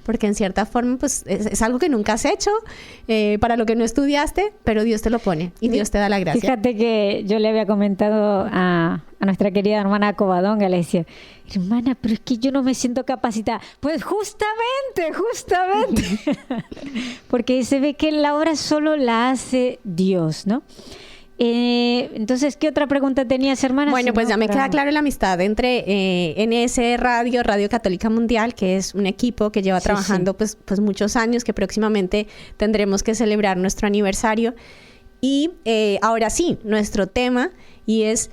Porque en cierta forma pues es algo que nunca has hecho, para lo que no estudiaste, pero Dios te lo pone y Dios te da la gracia. Fíjate que yo le había comentado a nuestra querida hermana Covadonga, le decía, hermana, pero es que yo no me siento capacitada. Pues justamente, porque se ve que la obra solo la hace Dios, ¿no? Entonces, ¿qué otra pregunta tenías, hermana? Bueno, pues ya me queda claro la amistad entre NSE Radio, Radio Católica Mundial, que es un equipo que lleva trabajando pues muchos años, que próximamente tendremos que celebrar nuestro aniversario. Y ahora sí, nuestro tema, y es,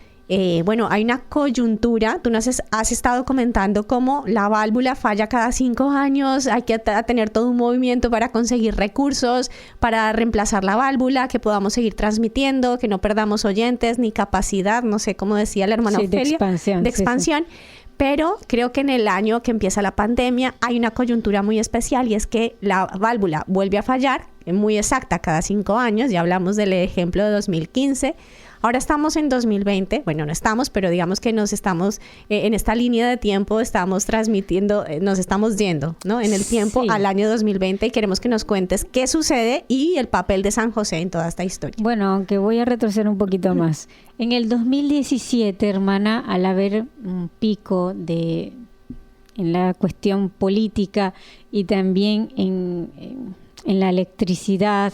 bueno, hay una coyuntura. Tú nos has estado comentando cómo la válvula falla cada 5 años, hay que tener todo un movimiento para conseguir recursos, para reemplazar la válvula, que podamos seguir transmitiendo, que no perdamos oyentes ni capacidad, no sé cómo decía la hermana Ofelia, de expansión. Sí. Pero creo que en el año que empieza la pandemia hay una coyuntura muy especial y es que la válvula vuelve a fallar, muy exacta, cada 5 años. Ya hablamos del ejemplo de 2015. Ahora estamos en 2020, bueno, no estamos, pero digamos que nos estamos, en esta línea de tiempo estamos transmitiendo, nos estamos yendo, ¿no? En el tiempo al año 2020 y queremos que nos cuentes qué sucede y el papel de San José en toda esta historia. Bueno, aunque voy a retroceder un poquito más. En el 2017, hermana, al haber un pico en la cuestión política y también en la electricidad,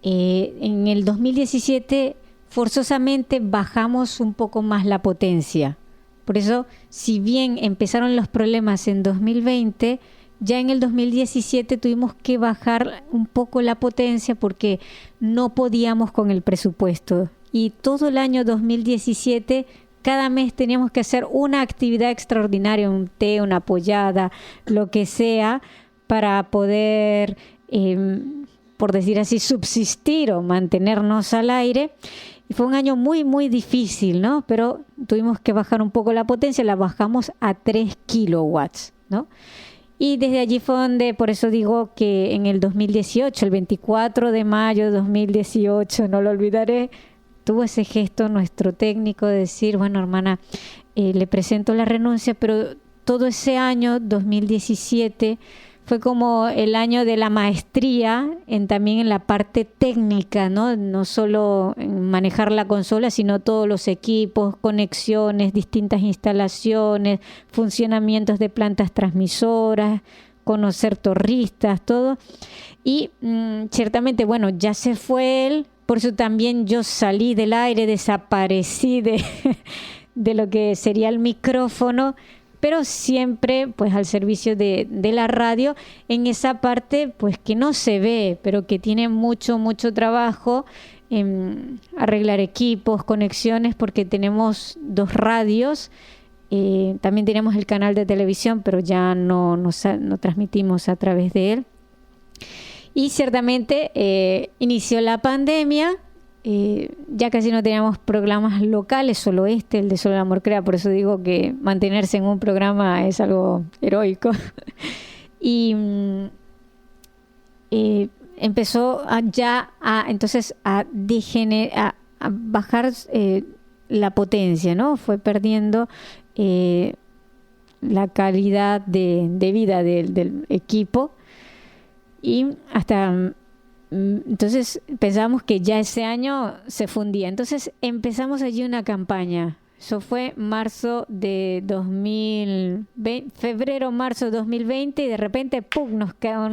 en el 2017 forzosamente bajamos un poco más la potencia. Por eso, si bien empezaron los problemas en 2020, ya en el 2017 tuvimos que bajar un poco la potencia porque no podíamos con el presupuesto. Y todo el año 2017, cada mes teníamos que hacer una actividad extraordinaria, un té, una pollada, lo que sea, para poder, por decir así, subsistir o mantenernos al aire. Y fue un año muy, muy difícil, ¿no? Pero tuvimos que bajar un poco la potencia, la bajamos a 3 kilowatts, ¿no? Y desde allí fue donde, por eso digo que en el 2018, el 24 de mayo de 2018, no lo olvidaré, tuvo ese gesto nuestro técnico de decir, bueno, hermana, le presento la renuncia, pero todo ese año, 2017, fue como el año de la maestría también en la parte técnica, ¿no? No solo en manejar la consola, sino todos los equipos, conexiones, distintas instalaciones, funcionamientos de plantas transmisoras, conocer torristas, todo. Y ciertamente, bueno, ya se fue él, por eso también yo salí del aire, desaparecí de lo que sería el micrófono, pero siempre pues al servicio de la radio en esa parte pues que no se ve, pero que tiene mucho trabajo en arreglar equipos, conexiones, porque tenemos 2 radios, también tenemos el canal de televisión, pero ya no transmitimos a través de él. Y ciertamente inició la pandemia. Ya casi no teníamos programas locales, solo el de Solo el Amor Crea, por eso digo que mantenerse en un programa es algo heroico. Y empezó entonces a bajar la potencia, ¿no? Fue perdiendo la calidad de vida del equipo y hasta... Entonces pensábamos que ya ese año se fundía. Entonces empezamos allí una campaña. Eso fue marzo de 2020, febrero-marzo de 2020 y de repente ¡pum! Nos quedó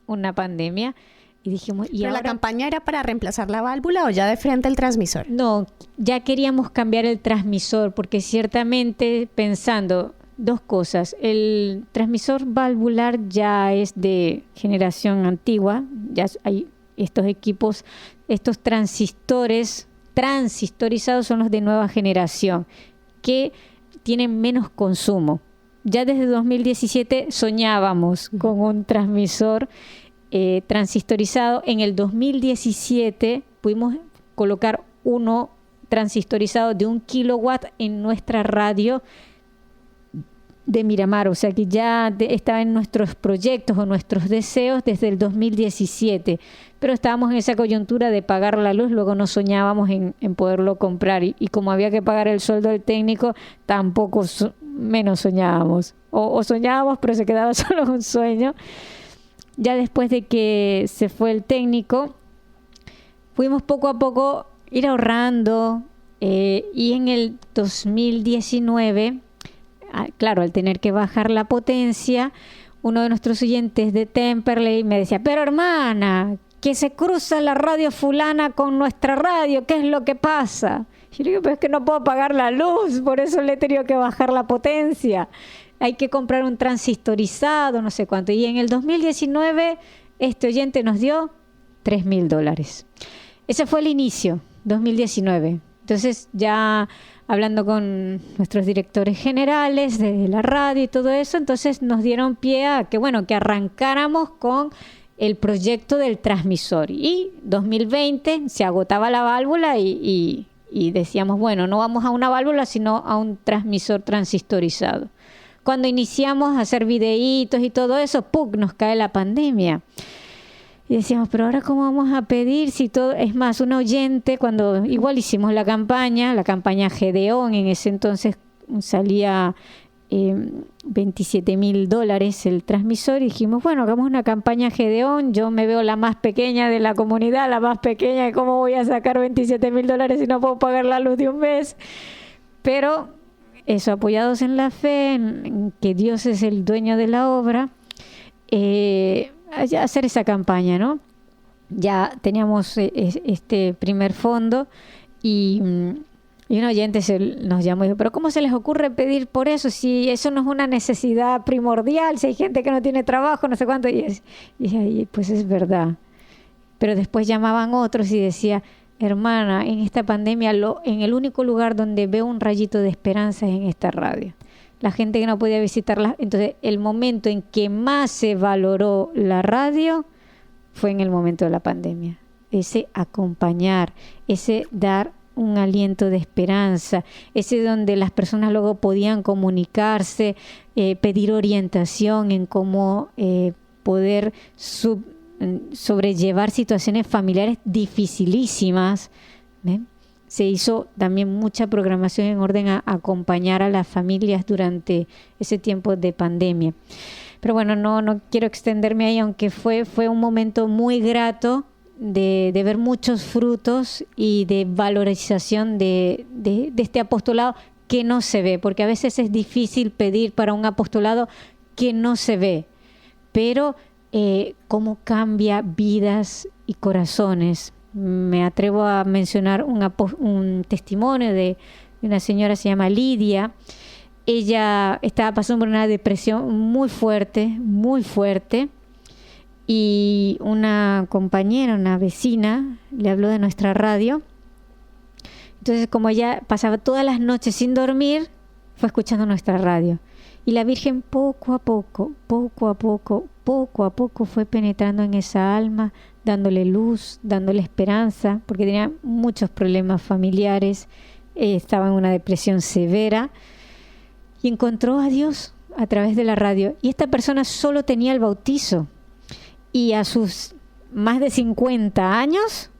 una pandemia. Y dijimos, ¿Pero la campaña era para reemplazar la válvula o ya de frente el transmisor? No, ya queríamos cambiar el transmisor porque ciertamente pensando 2 cosas. El transmisor valvular ya es de generación antigua, ya hay estos equipos, estos transistorizados son los de nueva generación, que tienen menos consumo. Ya desde 2017 soñábamos con un transmisor transistorizado. En el 2017 pudimos colocar uno transistorizado de 1 kilowatt en nuestra radio de Miramar, o sea que ya estaba en nuestros proyectos o nuestros deseos desde el 2017, pero estábamos en esa coyuntura de pagar la luz, luego no soñábamos en poderlo comprar y como había que pagar el sueldo del técnico, tampoco menos soñábamos, o soñábamos pero se quedaba solo un sueño. Ya después de que se fue el técnico, fuimos poco a poco ir ahorrando y en el 2019... claro, al tener que bajar la potencia, uno de nuestros oyentes de Temperley me decía, pero hermana, que se cruza la radio fulana con nuestra radio, ¿qué es lo que pasa? Yo le digo, pero es que no puedo pagar la luz, por eso le he tenido que bajar la potencia. Hay que comprar un transistorizado, no sé cuánto. Y en el 2019, este oyente nos dio $3,000. Ese fue el inicio, 2019. Entonces ya... hablando con nuestros directores generales de la radio y todo eso, entonces nos dieron pie a que arrancáramos con el proyecto del transmisor. Y 2020 se agotaba la válvula y y decíamos, bueno, no vamos a una válvula, sino a un transmisor transistorizado. Cuando iniciamos a hacer videitos y todo eso, ¡pum!, nos cae la pandemia. Y decíamos, pero ahora ¿cómo vamos a pedir si todo? Es más, un oyente, cuando igual hicimos la campaña Gedeón, en ese entonces salía $27,000 el transmisor, y dijimos, bueno, hagamos una campaña Gedeón. Yo me veo la más pequeña de la comunidad, la más pequeña, ¿cómo voy a sacar $27,000 si no puedo pagar la luz de un mes? Pero eso, apoyados en la fe, en que Dios es el dueño de la obra, hacer esa campaña, ¿no? Ya teníamos este primer fondo, y un oyente nos llamó y dijo, pero ¿cómo se les ocurre pedir por eso si eso no es una necesidad primordial, si hay gente que no tiene trabajo, no sé cuánto? Y pues es verdad. Pero después llamaban otros y decía, hermana, en esta pandemia en el único lugar donde veo un rayito de esperanza es en esta radio. La gente que no podía visitarla. Entonces, el momento en que más se valoró la radio fue en el momento de la pandemia. Ese acompañar, ese dar un aliento de esperanza, ese donde las personas luego podían comunicarse, pedir orientación en cómo poder sobrellevar situaciones familiares dificilísimas. ¿Ven? Se hizo también mucha programación en orden a acompañar a las familias durante ese tiempo de pandemia. Pero bueno, no quiero extenderme ahí, aunque fue un momento muy grato de ver muchos frutos y de valorización de este apostolado que no se ve, porque a veces es difícil pedir para un apostolado que no se ve, pero cómo cambia vidas y corazones. Me atrevo a mencionar un testimonio de una señora, se llama Lidia. Ella estaba pasando por una depresión muy fuerte, y una compañera, una vecina, le habló de nuestra radio. Entonces, como ella pasaba todas las noches sin dormir, fue escuchando nuestra radio. Y la Virgen poco a poco fue penetrando en esa alma, dándole luz, dándole esperanza, porque tenía muchos problemas familiares, estaba en una depresión severa, y encontró a Dios a través de la radio. Y esta persona solo tenía el bautizo, y a sus más de 50 años,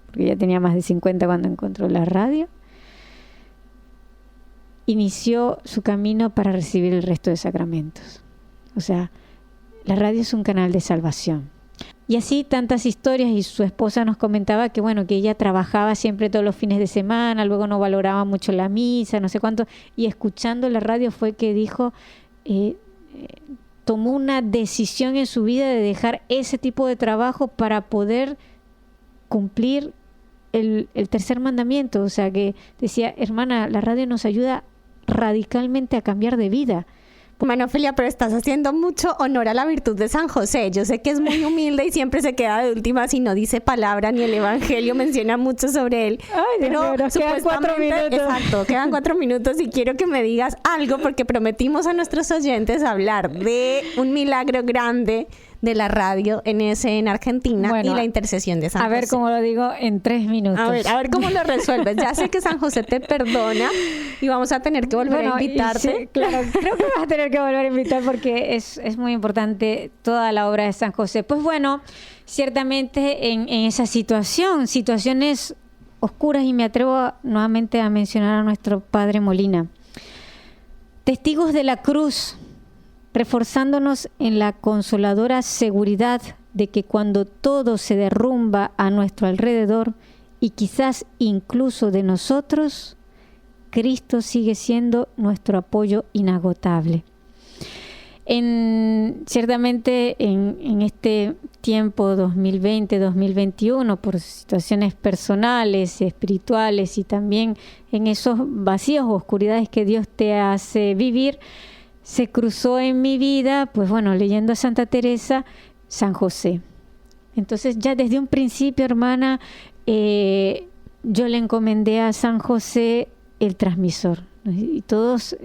porque ya tenía más de 50 cuando encontró la radio, inició su camino para recibir el resto de sacramentos. O sea, la radio es un canal de salvación. Y así tantas historias, y su esposa nos comentaba que bueno, que ella trabajaba siempre todos los fines de semana, luego no valoraba mucho la misa, no sé cuánto, y escuchando la radio fue que dijo, tomó una decisión en su vida de dejar ese tipo de trabajo para poder cumplir el tercer mandamiento. O sea, que decía, hermana, la radio nos ayuda radicalmente a cambiar de vida. Bueno, Ofelia, pero estás haciendo mucho honor a la virtud de San José. Yo sé que es muy humilde y siempre se queda de últimas y no dice palabra, ni el Evangelio menciona mucho sobre él. Ay, pero nos quedan 4 minutos. Exacto, quedan 4 minutos y quiero que me digas algo, porque prometimos a nuestros oyentes hablar de un milagro grande de la radio en Argentina, bueno, y la intercesión de San José. A ver cómo lo digo en 3 minutos. A ver cómo lo resuelves. Ya sé que San José te perdona y vamos a tener que volver a invitarte. Sí, claro, creo que vas a tener que volver a invitar porque es muy importante toda la obra de San José. Pues bueno, ciertamente en esa situaciones oscuras, y me atrevo nuevamente a mencionar a nuestro Padre Molina. Testigos de la cruz, reforzándonos en la consoladora seguridad de que cuando todo se derrumba a nuestro alrededor y quizás incluso de nosotros, Cristo sigue siendo nuestro apoyo inagotable. Ciertamente en este tiempo 2020-2021, por situaciones personales, espirituales y también en esos vacíos o oscuridades que Dios te hace vivir, se cruzó en mi vida, pues bueno, leyendo a Santa Teresa, San José. Entonces ya desde un principio, hermana, yo le encomendé a San José el transmisor. Y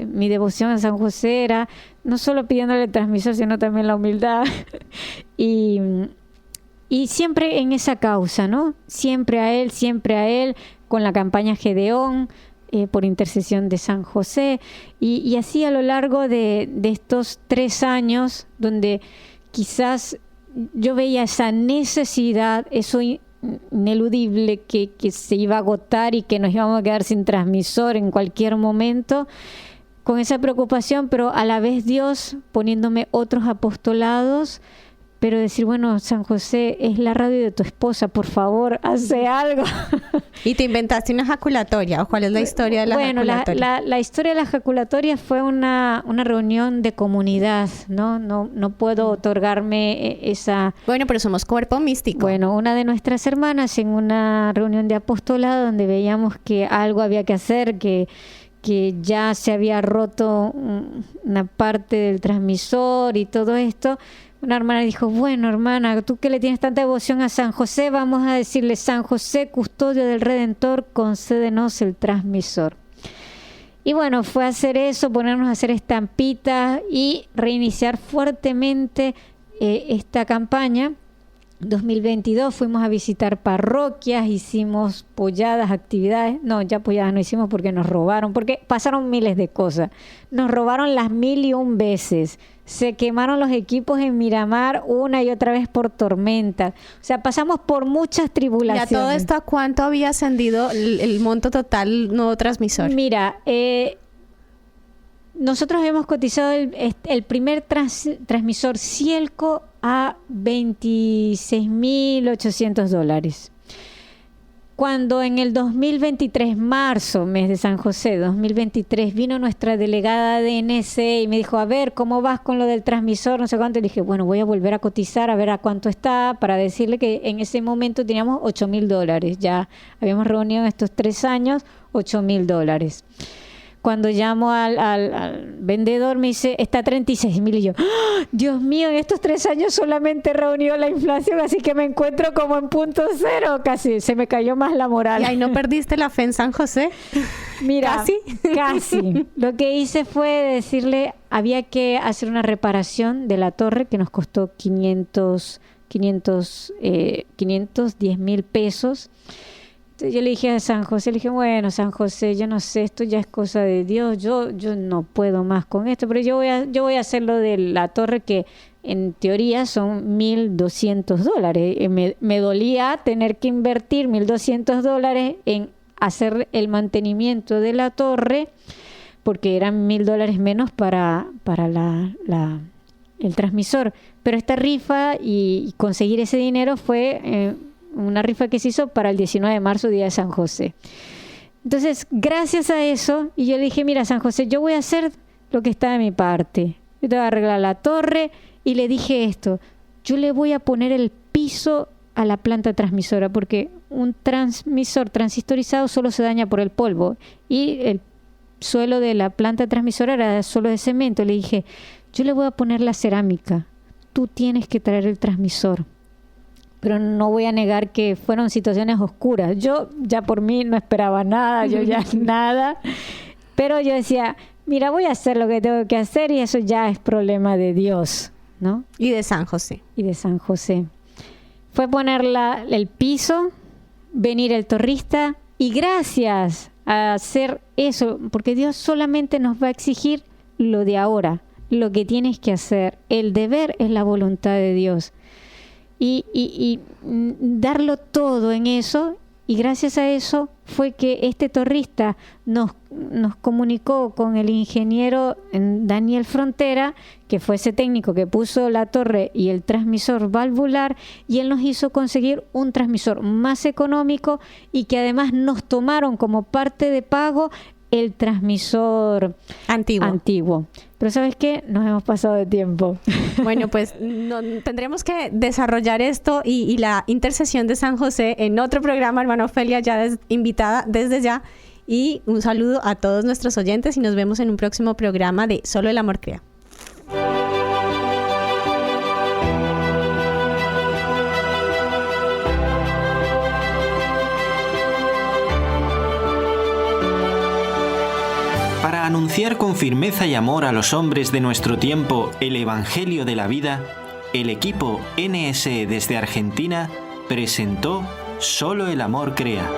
mi devoción a San José era no solo pidiéndole el transmisor, sino también la humildad. y siempre en esa causa, ¿no? Siempre a él, con la campaña Gedeón, por intercesión de San José, y así a lo largo de estos 3 años, donde quizás yo veía esa necesidad, eso ineludible que se iba a agotar y que nos íbamos a quedar sin transmisor en cualquier momento, con esa preocupación, pero a la vez Dios poniéndome otros apostolados, pero decir, bueno, San José, es la radio de tu esposa, por favor, hace algo. ¿Y te inventaste una ejaculatoria? ¿O cuál es la historia de la ejaculatoria? Bueno, la historia de la ejaculatoria fue una reunión de comunidad, ¿no? No puedo otorgarme esa... Bueno, pero somos cuerpo místico. Bueno, una de nuestras hermanas en una reunión de apostolado donde veíamos que algo había que hacer, que ya se había roto una parte del transmisor y todo esto. Una hermana dijo, bueno, hermana, tú que le tienes tanta devoción a San José, vamos a decirle, San José, custodio del Redentor, concédenos el transmisor. Y bueno, fue a hacer eso, ponernos a hacer estampitas y reiniciar fuertemente esta campaña. 2022 fuimos a visitar parroquias, hicimos polladas, actividades. No, ya polladas no hicimos porque nos robaron, porque pasaron miles de cosas. Nos robaron las 1001 veces. Se quemaron los equipos en Miramar una y otra vez por tormentas. O sea, pasamos por muchas tribulaciones. ¿Y a todo esto a cuánto había ascendido el monto total nuevo transmisor? Mira, nosotros hemos cotizado el primer transmisor Cielco a $26.800. Cuando en el 2023, marzo, mes de San José, 2023, vino nuestra delegada de NSE y me dijo, a ver, ¿cómo vas con lo del transmisor? No sé cuánto. Le dije, bueno, voy a volver a cotizar a ver a cuánto está, para decirle que en ese momento teníamos $8.000. Ya habíamos reunido en estos 3 años $8.000. Cuando llamo al vendedor me dice, está a 36.000 y yo, ¡oh, Dios mío, en estos 3 años solamente reunió la inflación, así que me encuentro como en punto cero, casi se me cayó más la moral. ¿Y ahí no perdiste la fe en San José? Mira, casi. Lo que hice fue decirle, había que hacer una reparación de la torre que nos costó 510.000 pesos. Yo le dije a San José, le dije, bueno, San José, yo no sé, esto ya es cosa de Dios, yo no puedo más con esto, pero yo voy a hacer lo de la torre, que en teoría son $1.200. Me dolía tener que invertir $1.200 en hacer el mantenimiento de la torre, porque eran $1.000 menos para el transmisor. Pero esta rifa y conseguir ese dinero fue... una rifa que se hizo para el 19 de marzo, día de San José. Entonces, gracias a eso, y yo le dije, mira, San José, yo voy a hacer lo que está de mi parte. Yo te voy a arreglar la torre, y le dije esto, yo le voy a poner el piso a la planta transmisora, porque un transmisor transistorizado solo se daña por el polvo, y el suelo de la planta transmisora era solo de cemento. Le dije, yo le voy a poner la cerámica, tú tienes que traer el transmisor. Pero no voy a negar que fueron situaciones oscuras. Yo ya por mí no esperaba nada, yo ya nada. Pero yo decía, mira, voy a hacer lo que tengo que hacer y eso ya es problema de Dios, ¿no? Y de San José. Y de San José. Fue poner el piso, venir el torrista y gracias a hacer eso, porque Dios solamente nos va a exigir lo de ahora, lo que tienes que hacer. El deber es la voluntad de Dios. Y darlo todo en eso, y gracias a eso fue que este torrista nos comunicó con el ingeniero Daniel Frontera, que fue ese técnico que puso la torre y el transmisor valvular, y él nos hizo conseguir un transmisor más económico y que además nos tomaron como parte de pago el transmisor antiguo. Pero ¿sabes qué? Nos hemos pasado de tiempo. Bueno, pues tendremos que desarrollar esto y la intercesión de San José en otro programa, hermana Ofelia, ya invitada desde ya. Y un saludo a todos nuestros oyentes y nos vemos en un próximo programa de Solo el Amor Crea. Para anunciar con firmeza y amor a los hombres de nuestro tiempo el Evangelio de la vida, el equipo NSE desde Argentina presentó Solo el amor crea.